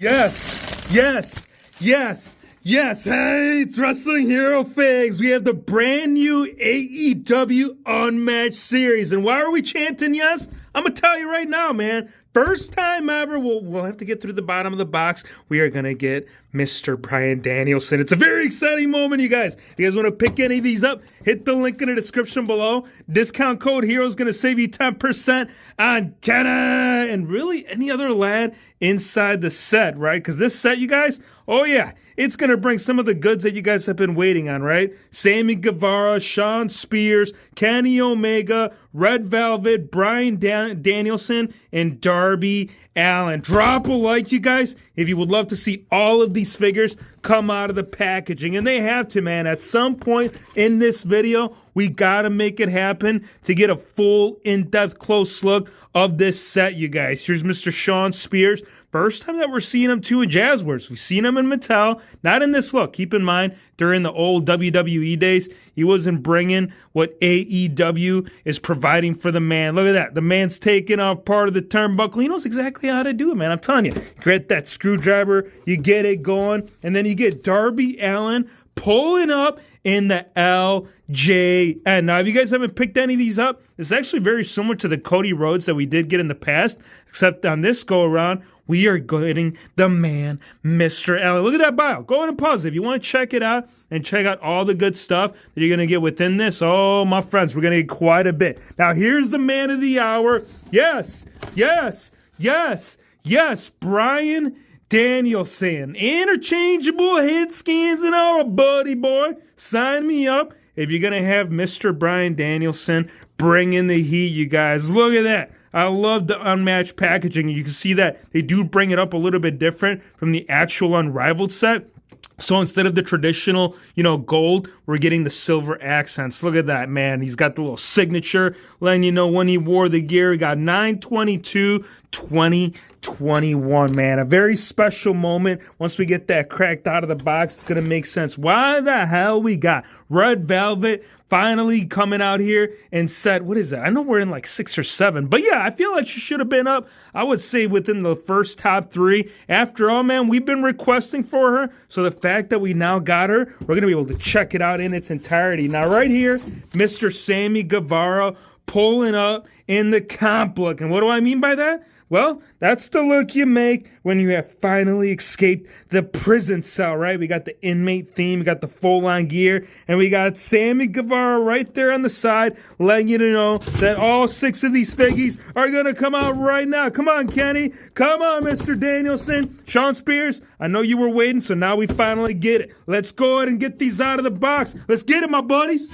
Yes, yes, yes, yes. Hey, it's Wrestling Hero Figs. We have the brand new AEW Unmatched series. And why are we chanting yes? I'm going to tell you right now, man. First time ever, we'll have to get through the bottom of the box. We are going to get Mr. Bryan Danielson. It's a very exciting moment, you guys. If you guys want to pick any of these up, hit the link in the description below. Discount code HERO is going to save you 10% on Kenna and really any other lad inside the set, right? Because this set, you guys, oh yeah, it's going to bring some of the goods that you guys have been waiting on, right? Sammy Guevara, Shawn Spears, Kenny Omega, Red Velvet, Bryan Danielson, and Darby Allen. Drop a like, you guys, if you would love to see all of these figures come out of the packaging. And they have to, man. At some point in this video, we got to make it happen to get a full, in-depth, close look of this set, you guys. Here's Mr. Shawn Spears. First time that we're seeing him, too, in Jazzwares. We've seen him in Mattel. Not in this look. Keep in mind, during the old WWE days, he wasn't bringing what AEW is providing for the man. Look at that. The man's taking off part of the turnbuckle. He knows exactly how to do it, man. I'm telling you. You get that screwdriver, you get it going, and then you get Darby Allen pulling up in the LJN. Now, if you guys haven't picked any of these up, it's actually very similar to the Cody Rhodes that we did get in the past, except on this go-around, we are getting the man, Mr. Allen. Look at that bio. Go ahead and pause it. If you want to check it out and check out all the good stuff that you're going to get within this, oh, my friends, we're going to get quite a bit. Now, here's the man of the hour. Yes, yes, yes, yes, Bryan Danielson. Interchangeable head scans and all, buddy boy. Sign me up if you're going to have Mr. Bryan Danielson bring in the heat, you guys. Look at that. I love the Unmatched packaging. You can see that they do bring it up a little bit different from the actual Unrivaled set. So instead of the traditional, gold, we're getting the silver accents. Look at that, man. He's got the little signature letting you know when he wore the gear. He got 9/22/2021, man. A very special moment. Once we get that cracked out of the box, it's going to make sense. Why the hell we got Red Velvet finally coming out here and said, what is that? I know we're in like 6 or 7, but yeah, I feel like she should have been up, I would say, within the first top 3. After all, man, we've been requesting for her, so the fact that we now got her, we're going to be able to check it out in its entirety. Now, right here, Mr. Sammy Guevara pulling up in the comp look. And what do I mean by that? Well, that's the look you make when you have finally escaped the prison cell, right? We got the inmate theme, we got the full-on gear, and we got Sammy Guevara right there on the side, letting you know that all 6 of these figgies are going to come out right now. Come on, Kenny. Come on, Mr. Danielson. Shawn Spears, I know you were waiting, so now we finally get it. Let's go ahead and get these out of the box. Let's get it, my buddies.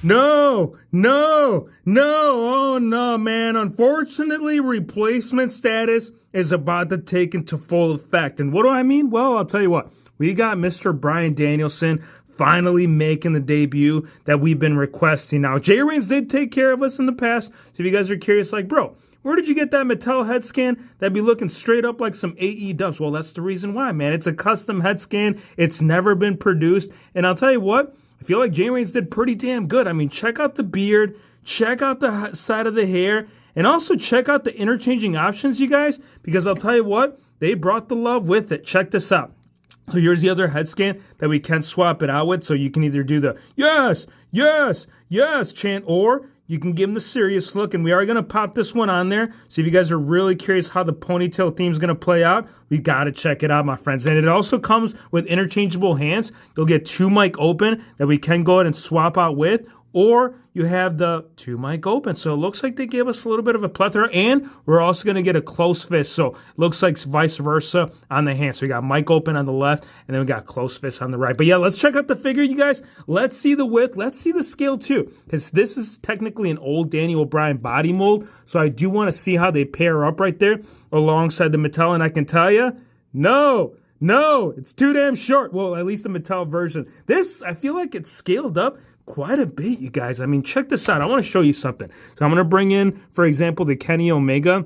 No, oh no, man. Unfortunately, replacement status is about to take into full effect. And what do I mean? Well, I'll tell you what. We got Mr. Bryan Danielson finally making the debut that we've been requesting. Now, Jay Reigns did take care of us in the past. So if you guys are curious, like, bro, where did you get that Mattel head scan? That'd be looking straight up like some AE dubs. Well, that's the reason why, man. It's a custom head scan. It's never been produced. And I'll tell you what. I feel like Jay Reigns did pretty damn good. I mean, check out the beard, check out the side of the hair, and also check out the interchanging options, you guys, because I'll tell you what, they brought the love with it. Check this out. So here's the other head scan that we can swap it out with, so you can either do the yes, yes, yes chant, or you can give them the serious look, and we are going to pop this one on there. So if you guys are really curious how the ponytail theme is going to play out, we got to check it out, my friends. And it also comes with interchangeable hands. You'll get 2 mic open that we can go ahead and swap out with, or you have the 2 mic open. So it looks like they gave us a little bit of a plethora, and we're also going to get a close fist. So it looks like vice versa on the hand. So we got mic open on the left, and then we got close fist on the right. But yeah, let's check out the figure, you guys. Let's see the width. Let's see the scale too, because this is technically an old Daniel Bryan body mold. So I do want to see how they pair up right there alongside the Mattel, and I can tell you, no, it's too damn short. Well, at least the Mattel version. This, I feel like it's scaled up quite a bit, you guys. I mean, check this out. I want to show you something. So I'm going to bring in, for example, the Kenny Omega.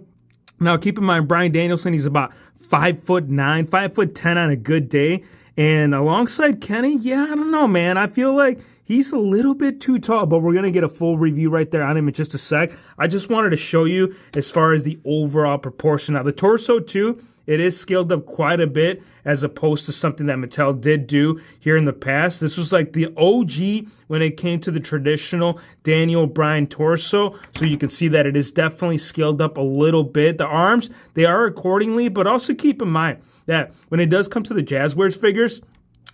Now, keep in mind, Bryan Danielson, he's about 5'9", 5'10" on a good day. And alongside Kenny, yeah, I don't know, man. I feel like he's a little bit too tall, but we're going to get a full review right there on him in just a sec. I just wanted to show you as far as the overall proportion. Now, the torso, too, it is scaled up quite a bit as opposed to something that Mattel did do here in the past. This was like the OG when it came to the traditional Daniel Bryan torso. So you can see that it is definitely scaled up a little bit. The arms, they are accordingly, but also keep in mind that when it does come to the Jazzwares figures,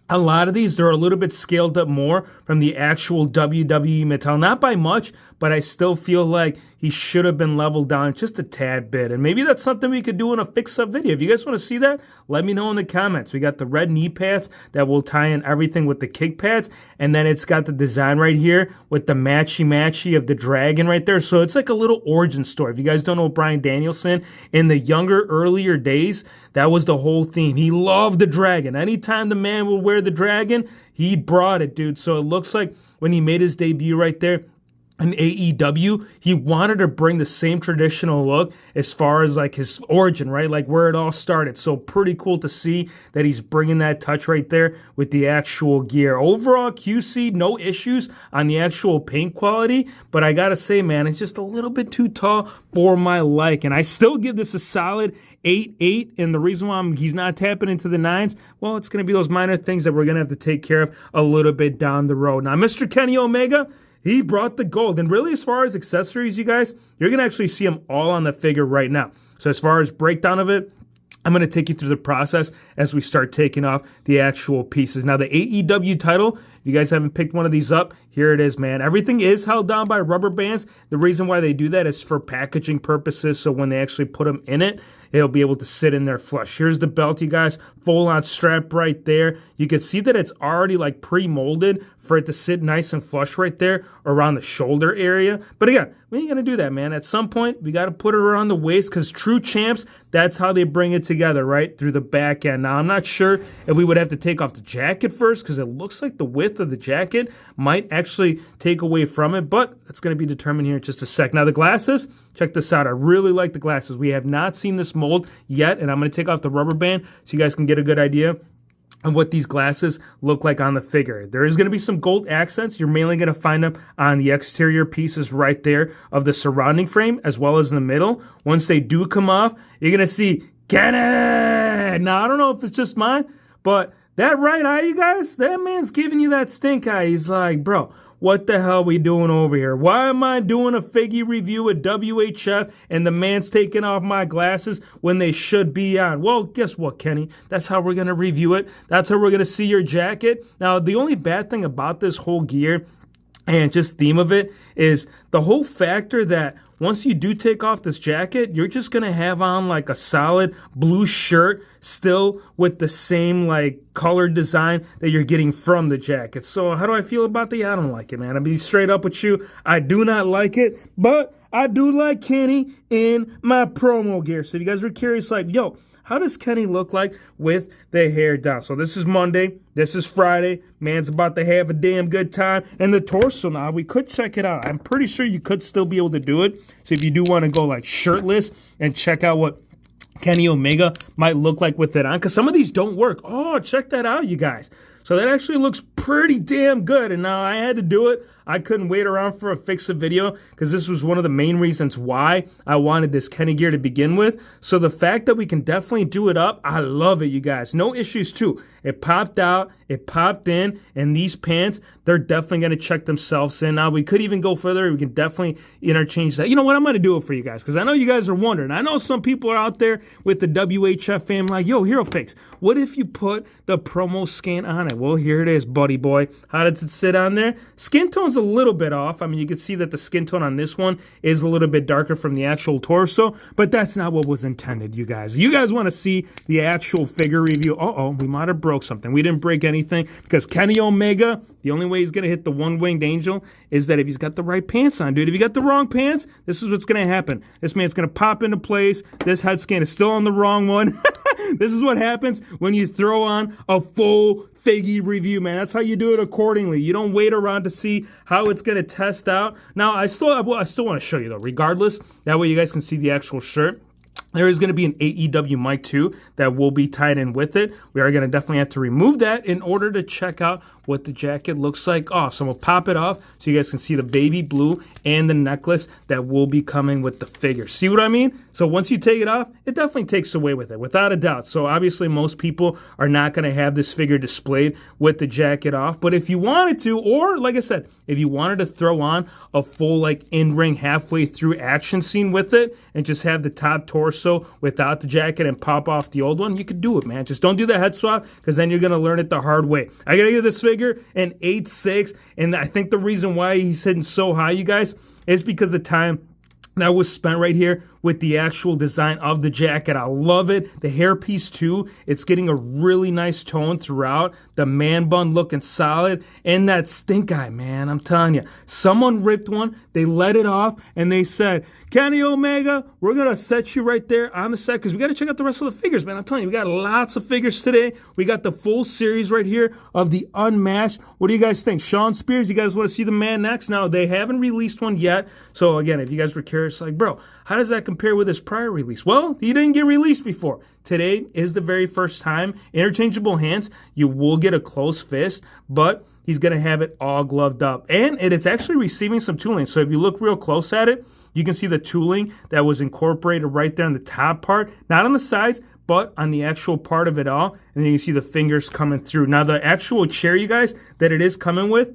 a lot of these, they're a little bit scaled up more from the actual WWE Mattel. Not by much, but I still feel like he should have been leveled down just a tad bit. And maybe that's something we could do in a fix-up video. If you guys want to see that, let me know in the comments. We got the red knee pads that will tie in everything with the kick pads. And then it's got the design right here with the matchy-matchy of the dragon right there. So it's like a little origin story. If you guys don't know Bryan Danielson, in the younger, earlier days, that was the whole theme. He loved the dragon. Anytime the man would wear the dragon, he brought it, dude. So it looks like when he made his debut right there in AEW, he wanted to bring the same traditional look as far as like his origin, right? Like where it all started. So pretty cool to see that he's bringing that touch right there with the actual gear. Overall, QC, no issues on the actual paint quality, but I gotta say, man, it's just a little bit too tall for my liking. I still give this a solid 8-8, and the reason why he's not tapping into the 9s, well, it's going to be those minor things that we're going to have to take care of a little bit down the road. Now, Mr. Kenny Omega, he brought the gold. And really, as far as accessories, you guys, you're going to actually see them all on the figure right now. So as far as breakdown of it, I'm going to take you through the process as we start taking off the actual pieces. Now, the AEW title, if you guys haven't picked one of these up, here it is, man. Everything is held down by rubber bands. The reason why they do that is for packaging purposes, so when they actually put them in it, it'll be able to sit in there flush. Here's the belt, you guys. Full-on strap right there. You can see that it's already like pre-molded for it to sit nice and flush right there around the shoulder area. But again, we ain't going to do that, man. At some point, we got to put it around the waist because true champs, that's how they bring it together, right? Through the back end. Now, I'm not sure if we would have to take off the jacket first because it looks like the width of the jacket might actually take away from it, but it's going to be determined here in just a sec. Now, the glasses, check this out. I really like the glasses. We have not seen this mold yet, and I'm going to take off the rubber band so you guys can get a good idea of what these glasses look like on the figure. There is going to be some gold accents. You're mainly going to find them on the exterior pieces right there of the surrounding frame as well as in the middle. Once they do come off, you're going to see Kenny. Now, I don't know if it's just mine, but that right eye, you guys, that man's giving you that stink eye. He's like, bro, what the hell we doing over here? Why am I doing a figgy review with WHF and the man's taking off my glasses when they should be on? Well, guess what, Kenny? That's how we're going to review it. That's how we're going to see your jacket. Now, the only bad thing about this whole gear and just theme of it is the whole factor that once you do take off this jacket, you're just going to have on like a solid blue shirt still with the same like colored design that you're getting from the jacket. So how do I feel about the? I don't like it, man. I'll be straight up with you. I do not like it, but I do like Kenny in my promo gear. So if you guys are curious, like, yo, how does Kenny look like with the hair down? So this is Monday. This is Friday. Man's about to have a damn good time. And the torso now, we could check it out. I'm pretty sure you could still be able to do it. So if you do want to go like shirtless and check out what Kenny Omega might look like with it on, because some of these don't work. Oh, check that out, you guys. So that actually looks pretty damn good. And now I had to do it. I couldn't wait around for a fix-it video because this was one of the main reasons why I wanted this Kenny gear to begin with. So the fact that we can definitely do it up, I love it, you guys. No issues, too. It popped out, it popped in, and these pants, they're definitely going to check themselves in. Now, we could even go further. We can definitely interchange that. You know what? I'm going to do it for you guys because I know you guys are wondering. I know some people are out there with the WHF fam like, yo, Hero Fix, what if you put the promo scan on it? Well, here it is, buddy boy. How does it sit on there? Skin tone's a little bit off. I mean, you can see that the skin tone on this one is a little bit darker from the actual torso, but that's not what was intended, you guys. You guys want to see the actual figure review. Uh-oh, we might have broke something. We didn't break anything because Kenny Omega, the only way he's going to hit the one-winged angel is that if he's got the right pants on, dude. If you got the wrong pants, this is what's going to happen. This man's going to pop into place. This head scan is still on the wrong one. This is what happens when you throw on a full figgy review, man. That's how you do it accordingly. You don't wait around to see how it's going to test out. Now, I still want to show you, though, regardless. That way you guys can see the actual shirt. There is going to be an AEW mic too that will be tied in with it. We are going to definitely have to remove that in order to check out what the jacket looks like off. So I'm going to pop it off so you guys can see the baby blue and the necklace that will be coming with the figure. See what I mean? So once you take it off, it definitely takes away with it, without a doubt. So obviously most people are not going to have this figure displayed with the jacket off. But if you wanted to, or like I said, if you wanted to throw on a full like in-ring halfway through action scene with it and just have the top torso without the jacket and pop off the old one, you could do it, man. Just don't do the head swap, because then you're going to learn it the hard way. I got to give this figure an 8.6, and I think the reason why he's hitting so high, you guys, is because the time that was spent right here with the actual design of the jacket. I love it. The hairpiece too, it's getting a really nice tone throughout. The man bun looking solid. And that stink eye, man, I'm telling you. Someone ripped one, they let it off, and they said, Kenny Omega, we're going to set you right there on the set, because we got to check out the rest of the figures, man. I'm telling you, we got lots of figures today. We got the full series right here of the Unmatched. What do you guys think? Shawn Spears, you guys want to see the man next? Now, they haven't released one yet. So, again, if you guys were curious, like, bro, how does that compare with his prior release? Well, he didn't get released before. Today is the very first time. Interchangeable hands. You will get a closed fist, but he's going to have it all gloved up. And it's actually receiving some tooling. So if you look real close at it, you can see the tooling that was incorporated right there on the top part. Not on the sides, but on the actual part of it all. And then you can see the fingers coming through. Now, the actual chair, you guys, that it is coming with,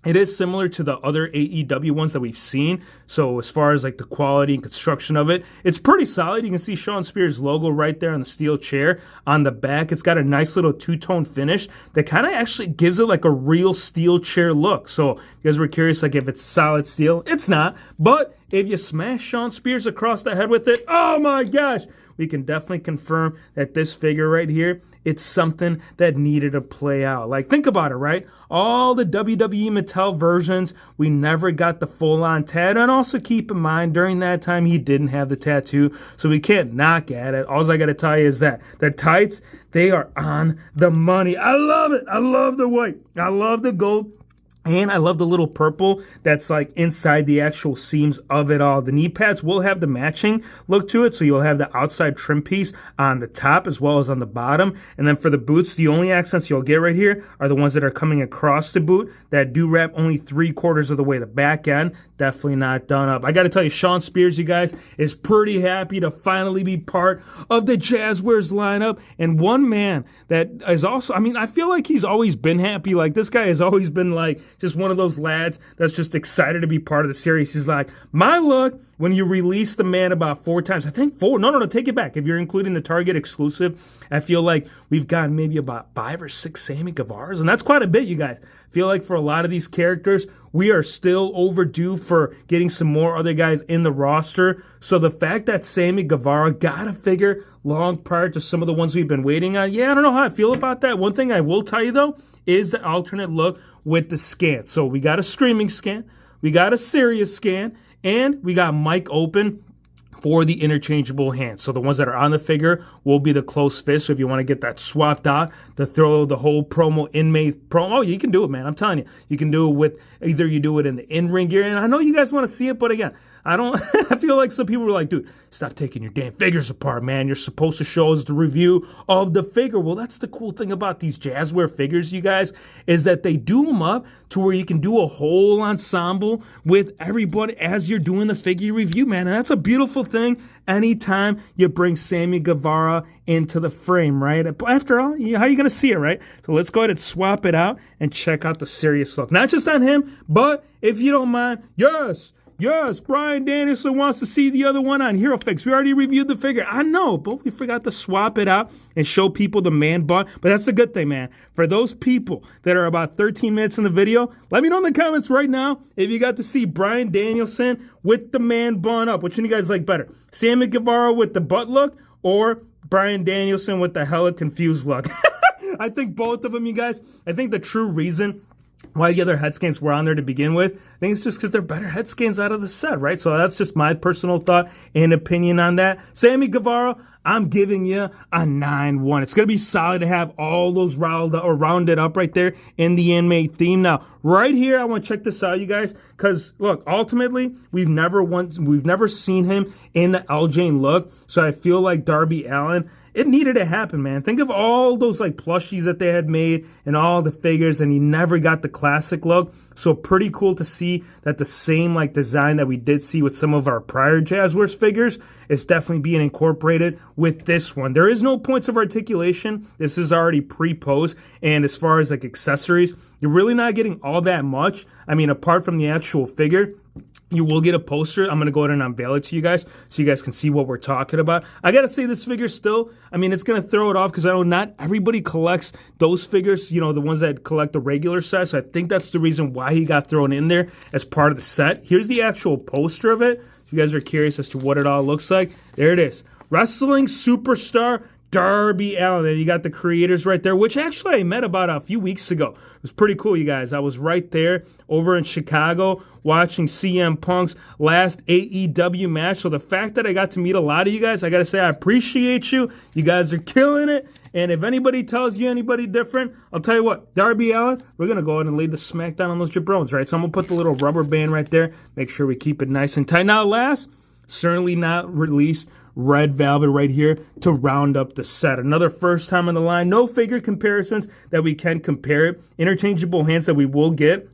it is similar to the other AEW ones that we've seen. So as far as like the quality and construction of it, it's pretty solid. You can see Shawn Spears' logo right there on the steel chair. On the back, it's got a nice little two-tone finish that kind of actually gives it like a real steel chair look. So if you guys were curious, like if it's solid steel, it's not. But if you smash Shawn Spears across the head with it, oh my gosh, we can definitely confirm that this figure right here, it's something that needed to play out. Like, think about it, right? All the WWE Mattel versions, we never got the full-on tattoo. And also keep in mind, during that time, he didn't have the tattoo, so we can't knock at it. All I got to tell you is that the tights, they are on the money. I love it. I love the white. I love the gold. And I love the little purple that's like inside the actual seams of it all. The knee pads will have the matching look to it. So you'll have the outside trim piece on the top as well as on the bottom. And then for the boots, the only accents you'll get right here are the ones that are coming across the boot that do wrap only 3/4 of the way. The back end, definitely not done up. I got to tell you, Shawn Spears, you guys, is pretty happy to finally be part of the Jazzwares lineup. And one man that is also, I mean, I feel like he's always been happy. Like, this guy has always been like, just one of those lads that's just excited to be part of the series. He's like, my look, when you release the man about 4 times, I think 4, no, take it back. If you're including the Target exclusive, I feel like we've gotten maybe about 5 or 6 Sammy Guevaras, and that's quite a bit, you guys. I feel like for a lot of these characters, we are still overdue for getting some more other guys in the roster. So the fact that Sammy Guevara got a figure long prior to some of the ones we've been waiting on, yeah, I don't know how I feel about that. One thing I will tell you, though, is the alternate look with the scan. So we got a streaming scan, we got a serious scan, and we got mic open for the interchangeable hands. So the ones that are on the figure will be the close fist. So if you want to get that swapped out to throw the whole promo inmate promo, you can do it, man. I'm telling you. You can do it with, either you do it in the in-ring gear. And I know you guys want to see it, but again, I don't, I feel like some people were like, dude, stop taking your damn figures apart, man. You're supposed to show us the review of the figure. Well, that's the cool thing about these Jazzware figures, you guys, is that they do them up to where you can do a whole ensemble with everybody as you're doing the figure review, man. And that's a beautiful thing anytime you bring Sammy Guevara into the frame, right? After all, how are you going to see it, right? So let's go ahead and swap it out and check out the serious look. Not just on him, but if you don't mind, yes, Bryan Danielson wants to see the other one on HeroFix. We already reviewed the figure. I know, but we forgot to swap it out and show people the man bun. But that's the good thing, man. For those people that are about 13 minutes in the video, let me know in the comments right now if you got to see Bryan Danielson with the man bun up. Which one you guys like better? Sammy Guevara with the butt look or Bryan Danielson with the hella confused look? I think both of them, you guys. I think the true reason why the other head scans were on there to begin with, I think it's just because they're better head scans out of the set, right? So that's just my personal thought and opinion on that. Sammy Guevara, I'm giving you a 9-1. It's going to be solid to have all those rounded up right there in the inmate theme. Now, right here, I want to check this out, you guys, because look, ultimately, we've never seen him in the LJ look. So I feel like Darby Allen, it needed to happen, man. Think of all those like plushies that they had made and all the figures, and he never got the classic look. So pretty cool to see that the same like design that we did see with some of our prior Jazzwares figures is definitely being incorporated with this one. There is no points of articulation. This is already pre-posed, and as far as like accessories, you're really not getting all that much. I mean, apart from the actual figure, you will get a poster. I'm going to go ahead and unveil it to you guys so you guys can see what we're talking about. I got to say this figure still, I mean, it's going to throw it off because I know not everybody collects those figures, you know, the ones that collect the regular set. So I think that's the reason why he got thrown in there as part of the set. Here's the actual poster of it. If you guys are curious as to what it all looks like, there it is. Wrestling superstar Darby Allen. And you got the creators right there, which actually I met about a few weeks ago. It was pretty cool, you guys. I was right there over in Chicago watching CM Punk's last AEW match. So the fact that I got to meet a lot of you guys, I got to say I appreciate you. You guys are killing it. And if anybody tells you anybody different, I'll tell you what, Darby Allen, we're going to go ahead and lay the smackdown on those jabrones, right? So I'm going to put the little rubber band right there. Make sure we keep it nice and tight. Now last, certainly not released, Red Velvet right here to round up the set. Another first time on the line. No figure comparisons that we can compare it. Interchangeable hands that we will get.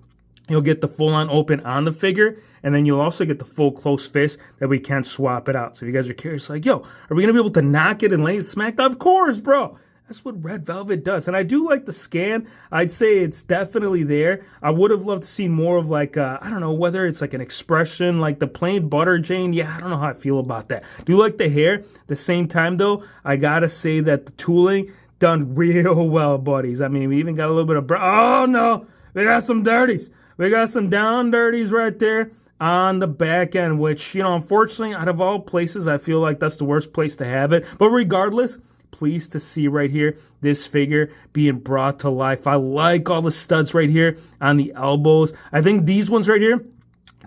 You'll get the full-on open on the figure, and then you'll also get the full close fist that we can swap it out. So if you guys are curious, like, yo, are we going to be able to knock it and lay it smacked? Of course, bro. That's what Red Velvet does. And I do like the scan. I'd say it's definitely there. I would have loved to see more of like, I don't know, whether it's like an expression, like the plain butter Jane. Yeah, I don't know how I feel about that. Do like the hair. At the same time, though, I got to say that the tooling done real well, buddies. I mean, we even got a little bit of, oh, no, we got some dirties. We got some down dirties right there on the back end, which, you know, unfortunately, out of all places, I feel like that's the worst place to have it. But regardless, pleased to see right here this figure being brought to life. I like all the studs right here on the elbows. I think these ones right here,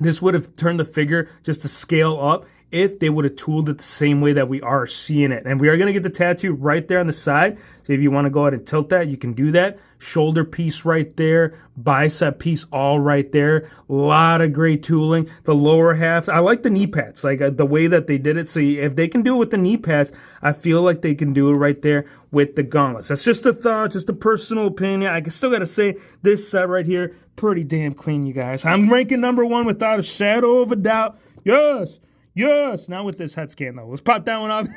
this would have turned the figure just to scale up if they would have tooled it the same way that we are seeing it. And we are going to get the tattoo right there on the side. So if you want to go ahead and tilt that, you can do that. Shoulder piece right there, bicep piece all right there. A lot of great tooling. The lower half, I like the knee pads, like the way that they did it. So if they can do it with the knee pads, I feel like they can do it right there with the gauntlets. That's just a thought, just a personal opinion. I still got to say, this set right here, pretty damn clean, you guys. I'm ranking #1 without a shadow of a doubt. Yes. Yes, not with this head scan though. Let's pop that one off.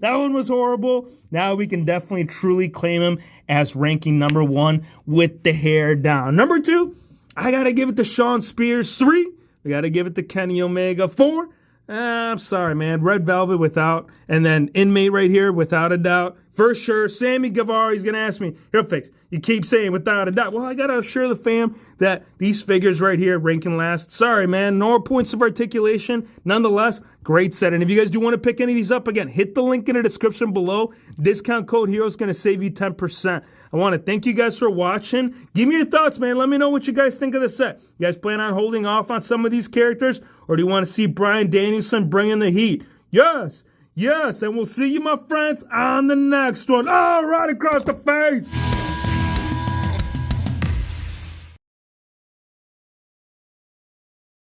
That one was horrible. Now we can definitely truly claim him as ranking #1 with the hair down. #2, I got to give it to Shawn Spears. 3, we got to give it to Kenny Omega. 4, I'm sorry, man. Red Velvet without, and then Inmate right here without a doubt. For sure, Sammy Guevara, he's going to ask me, here, Fix, you keep saying without a doubt. Well, I got to assure the fam that these figures right here ranking last. Sorry, man, no points of articulation. Nonetheless, great set. And if you guys do want to pick any of these up, again, hit the link in the description below. Discount code HERO is going to save you 10%. I want to thank you guys for watching. Give me your thoughts, man. Let me know what you guys think of the set. You guys plan on holding off on some of these characters, or do you want to see Bryan Danielson bringing the heat? Yes. Yes, and we'll see you, my friends, on the next one. Oh, right across the face.